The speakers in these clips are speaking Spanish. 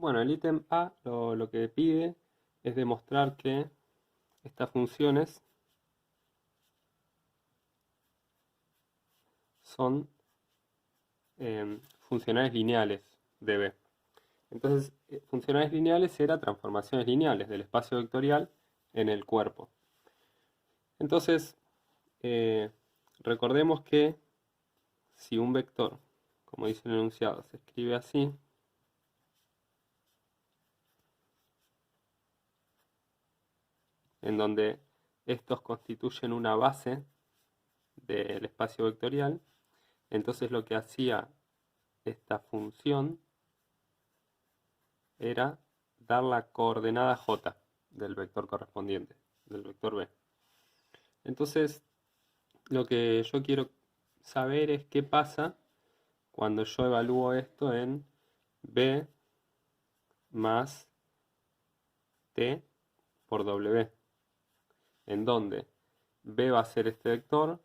Bueno, el ítem A lo que pide es demostrar que estas funciones son funcionales lineales de B. Entonces, funcionales lineales era transformaciones lineales del espacio vectorial en el cuerpo. Entonces, eh, recordemos que si un vector, como dice el enunciado, se escribe así, en donde estos constituyen una base del espacio vectorial, entonces lo que hacía esta función era dar la coordenada j del vector correspondiente, del vector b. Entonces, lo que yo quiero saber es qué pasa cuando yo evalúo esto en b más t por w, en donde b va a ser este vector,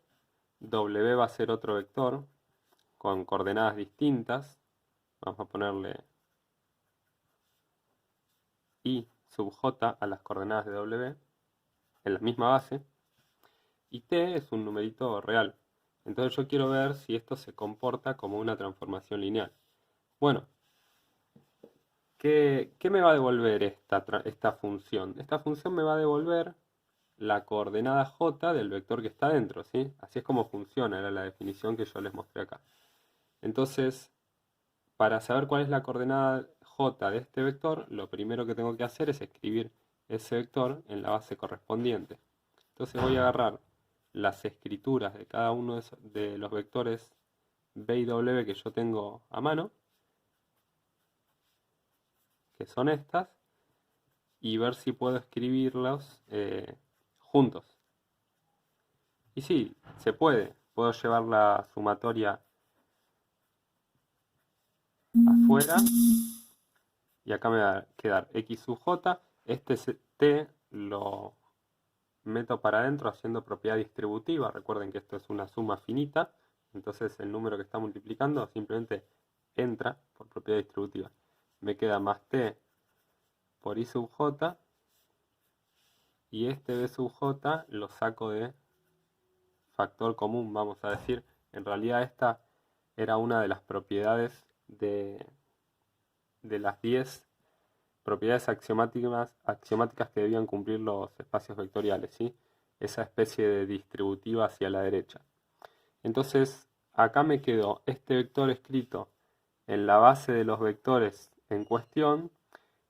w va a ser otro vector con coordenadas distintas. Vamos a ponerle i sub j a las coordenadas de w en la misma base, y t es un numerito real. Entonces yo quiero ver si esto se comporta como una transformación lineal. Bueno, ¿qué me va a devolver esta función? Esta función me va a devolver la coordenada j del vector que está dentro, ¿sí? Así es como funciona, era la definición que yo les mostré acá. Entonces, para saber cuál es la coordenada j de este vector, lo primero que tengo que hacer es escribir ese vector en la base correspondiente. Entonces voy a agarrar las escrituras de cada uno de los vectores b y w que yo tengo a mano, que son estas, y ver si puedo escribirlos juntos. Y sí, se puede. Puedo llevar la sumatoria afuera y acá me va a quedar x sub j. Este t lo meto para adentro haciendo propiedad distributiva. Recuerden que esto es una suma finita, entonces el número que está multiplicando simplemente entra por propiedad distributiva. Me queda más t por i sub j, y este b sub j lo saco de factor común, vamos a decir. En realidad esta era una de las propiedades de las 10 propiedades axiomáticas que debían cumplir los espacios vectoriales, ¿sí? Esa especie de distributiva hacia la derecha. Entonces, acá me quedó este vector escrito en la base de los vectores en cuestión,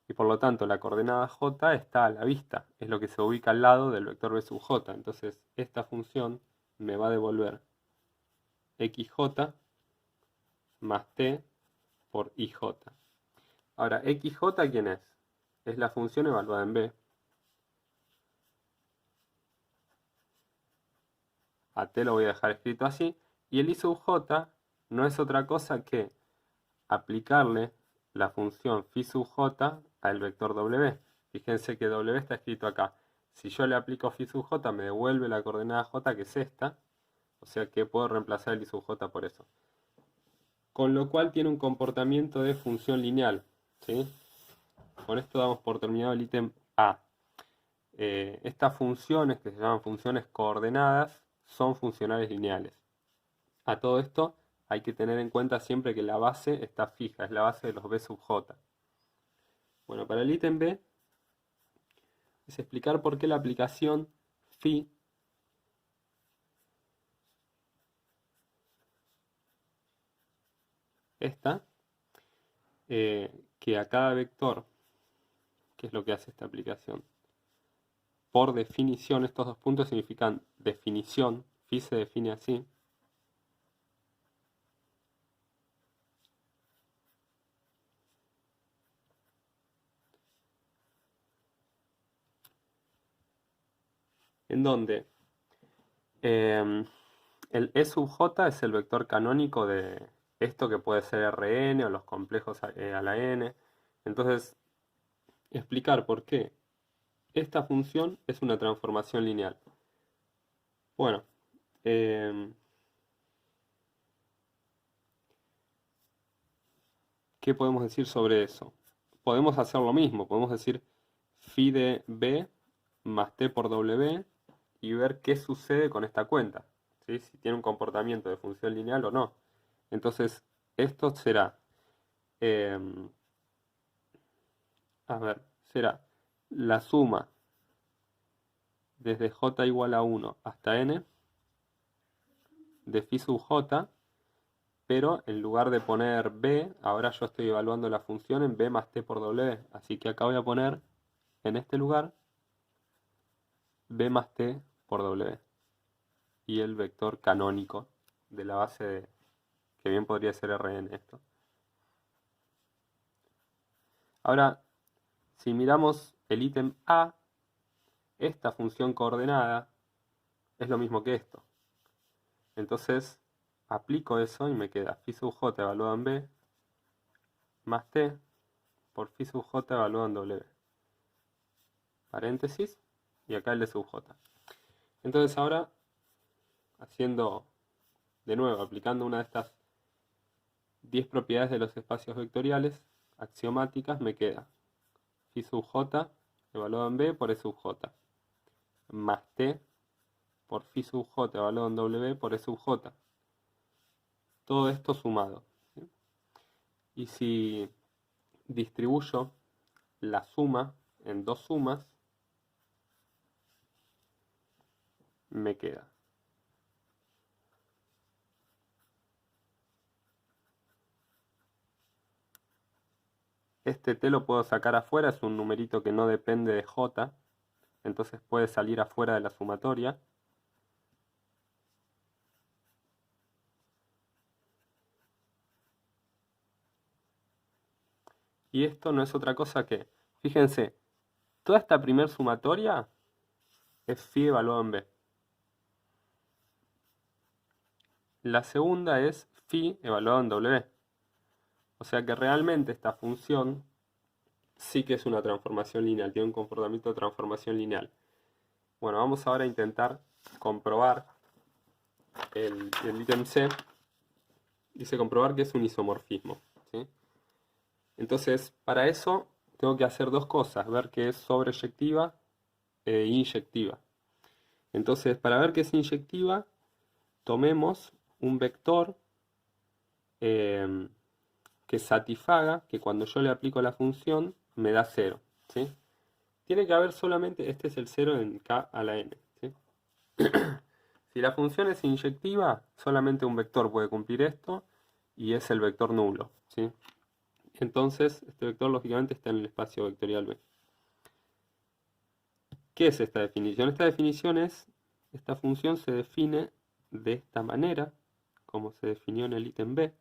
y por lo tanto la coordenada j está a la vista, es lo que se ubica al lado del vector b sub j. Entonces, esta función me va a devolver xj más t por ij. Ahora, xj, ¿quién es? Es la función evaluada en b. A t lo voy a dejar escrito así. Y el i sub j no es otra cosa que aplicarle la función phi sub j al vector w. Fíjense que w está escrito acá. Si yo le aplico phi sub j, me devuelve la coordenada j, que es esta. O sea que puedo reemplazar el i sub j por eso. Con lo cual tiene un comportamiento de función lineal, ¿sí? Con esto damos por terminado el ítem A. Estas funciones, que se llaman funciones coordenadas, son funcionales lineales. A todo esto hay que tener en cuenta siempre que la base está fija, es la base de los b sub j. Bueno, para el ítem B es explicar por qué la aplicación phi esta, que a cada vector, ¿qué es lo que hace esta aplicación? Por definición, estos dos puntos significan definición, phi se define así, en donde el E sub j es el vector canónico de esto, que puede ser Rn o los complejos a la n. Entonces, explicar por qué esta función es una transformación lineal. Bueno, ¿qué podemos decir sobre eso? podemos hacer lo mismo, podemos decir phi de b más t por w y ver qué sucede con esta cuenta, ¿sí? Si tiene un comportamiento de función lineal o no. Entonces, esto será, será la suma desde j igual a 1 hasta n de phi sub j, pero en lugar de poner b, ahora yo estoy evaluando la función en b más t por w, así que acá voy a poner en este lugar b más t por w y el vector canónico de la base de, que bien podría ser Rn esto. Ahora, si miramos el ítem A, esta función coordenada es lo mismo que esto. Entonces, aplico eso y me queda phi sub j evaluado en b más t por phi sub j evaluado en w. Paréntesis, y acá el de sub j. Entonces ahora, haciendo de nuevo, aplicando una de estas 10 propiedades de los espacios vectoriales axiomáticas, me queda phi sub j evaluado en b por e sub j más t por phi sub j evaluado en w por e sub j. Todo esto sumado, ¿sí? Y si distribuyo la suma en dos sumas, me queda este t lo puedo sacar afuera, es un numerito que no depende de j, entonces puede salir afuera de la sumatoria. Y esto no es otra cosa que, fíjense, toda esta primer sumatoria es phi evaluado en b. La segunda es phi evaluado en w. O sea que realmente esta función sí que es una transformación lineal, tiene un comportamiento de transformación lineal. Bueno, vamos ahora a intentar comprobar el ítem C. Dice comprobar que es un isomorfismo, ¿sí? Entonces, para eso tengo que hacer dos cosas, ver que es sobreyectiva e inyectiva. Entonces, para ver que es inyectiva, tomemos un vector que satisfaga, que cuando yo le aplico la función me da 0, ¿sí? Tiene que haber solamente, este es el 0 en k a la n, ¿sí? Si la función es inyectiva, solamente un vector puede cumplir esto y es el vector nulo, ¿sí? Entonces, este vector lógicamente está en el espacio vectorial B. ¿Qué es esta definición? Esta definición es, esta función se define de esta manera, como se definió en el ítem B.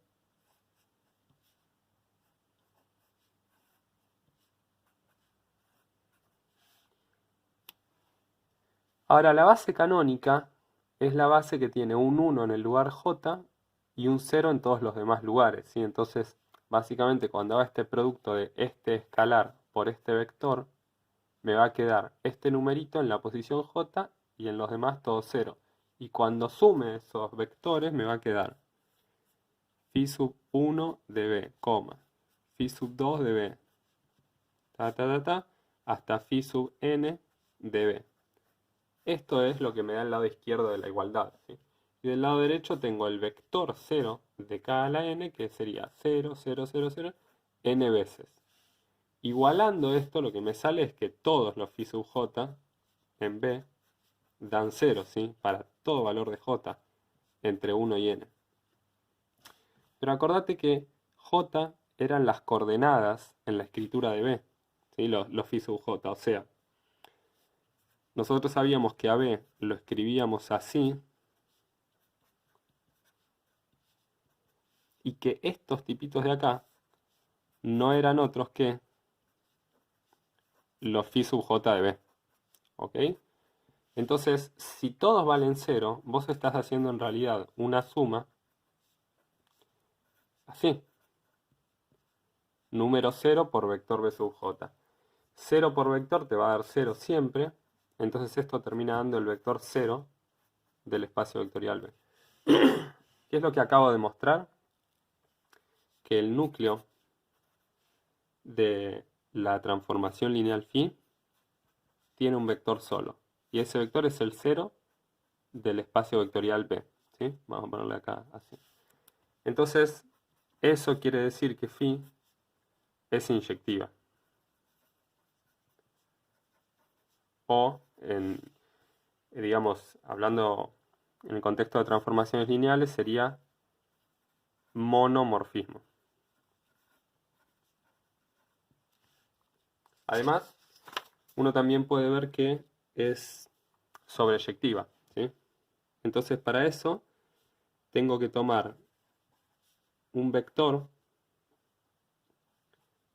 Ahora, la base canónica es la base que tiene un 1 en el lugar j y un 0 en todos los demás lugares, ¿sí? Entonces, básicamente cuando haga este producto de este escalar por este vector, me va a quedar este numerito en la posición j y en los demás todo 0. Y cuando sume esos vectores me va a quedar phi sub 1 de b, phi sub 2 de b, hasta phi sub n de b. Esto es lo que me da el lado izquierdo de la igualdad, ¿sí? Y del lado derecho tengo el vector 0 de k a la n, que sería 0, 0, 0, 0, n veces. Igualando esto, lo que me sale es que todos los phi sub j en b dan 0, ¿sí? Para todo valor de j entre 1 y n. Pero acordate que j eran las coordenadas en la escritura de b, ¿sí? Los phi sub j, o sea, nosotros sabíamos que a b lo escribíamos así y que estos tipitos de acá no eran otros que los phi sub j de b, ¿ok? Entonces, si todos valen 0, vos estás haciendo en realidad una suma así. Número 0 por vector b sub j. 0 por vector te va a dar 0 siempre, entonces esto termina dando el vector 0 del espacio vectorial B. ¿Qué es lo que acabo de mostrar? Que el núcleo de la transformación lineal phi tiene un vector solo. Y ese vector es el 0 del espacio vectorial B. ¿Sí? Vamos a ponerle acá así. Entonces, eso quiere decir que phi es inyectiva. O, digamos, hablando en el contexto de transformaciones lineales, sería monomorfismo. Además, uno también puede ver que es sobreyectiva, ¿sí? Entonces, para eso, tengo que tomar un vector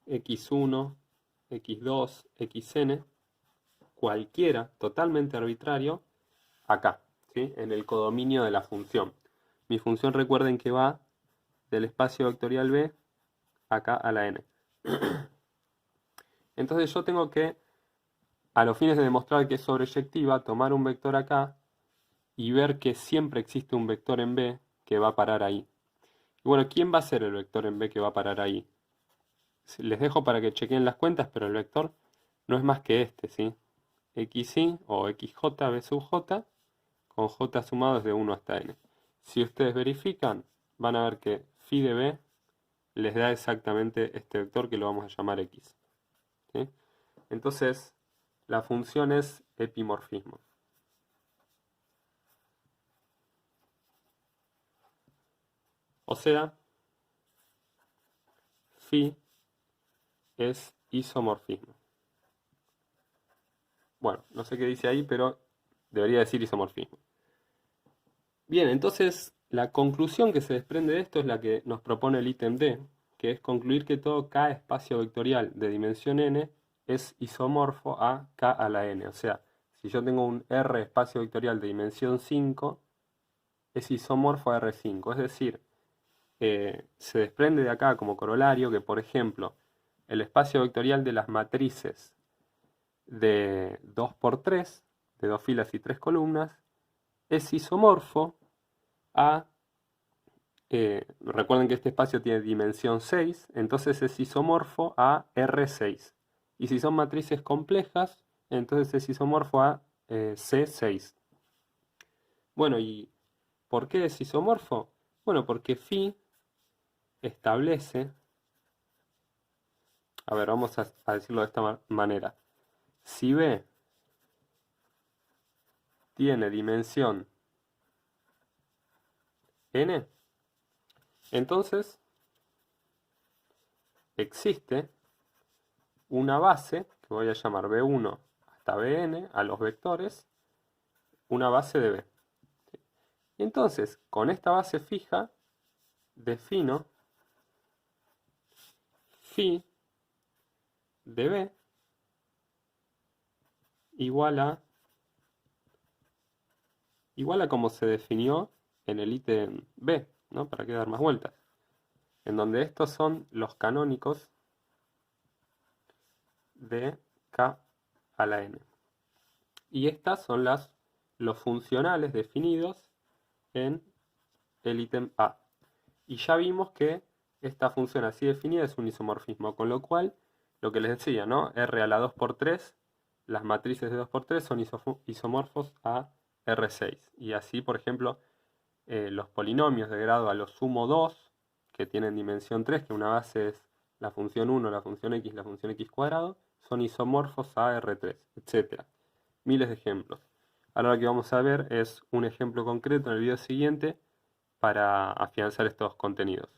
x1, x2, xn, cualquiera, totalmente arbitrario, acá, ¿sí? En el codominio de la función. Mi función, recuerden que va del espacio vectorial B acá a la n. Entonces yo tengo que, a los fines de demostrar que es sobreyectiva, tomar un vector acá y ver que siempre existe un vector en B que va a parar ahí. Y bueno, ¿quién va a ser el vector en B que va a parar ahí? Les dejo para que chequen las cuentas, pero el vector no es más que este, ¿sí? xy o xj b sub j con j sumado desde 1 hasta n. Si ustedes verifican, van a ver que phi de b les da exactamente este vector que lo vamos a llamar x. ¿Sí? Entonces, la función es epimorfismo. O sea, phi es isomorfismo. Bueno, no sé qué dice ahí, pero debería decir isomorfismo. Bien, entonces la conclusión que se desprende de esto es la que nos propone el ítem D, que es concluir que todo K espacio vectorial de dimensión n es isomorfo a K a la n. O sea, si yo tengo un R espacio vectorial de dimensión 5, es isomorfo a R5. Es decir, se desprende de acá como corolario que, por ejemplo, el espacio vectorial de las matrices de 2×3, de 2 filas y 3 columnas, es isomorfo a, recuerden que este espacio tiene dimensión 6, entonces es isomorfo a R6. Y si son matrices complejas, entonces es isomorfo a C6. Bueno, ¿y por qué es isomorfo? Bueno, porque phi establece, a ver, vamos a decirlo de esta manera. Si B tiene dimensión n, entonces existe una base que voy a llamar B1 hasta Bn a los vectores, una base de B. Entonces, con esta base fija, defino phi de B igual a como se definió en el ítem B, ¿no? Para que dar más vueltas. En donde estos son los canónicos de K a la n. Y estas son los funcionales definidos en el ítem A. Y ya vimos que esta función así definida es un isomorfismo, con lo cual, lo que les decía, ¿no? R a la 2×3, las matrices de 2×3 son isomorfos a R6. Y así, por ejemplo, los polinomios de grado a lo sumo 2, que tienen dimensión 3, que una base es la función 1, la función x, la función x cuadrado, son isomorfos a R3, etc. Miles de ejemplos. Ahora lo que vamos a ver es un ejemplo concreto en el video siguiente para afianzar estos contenidos.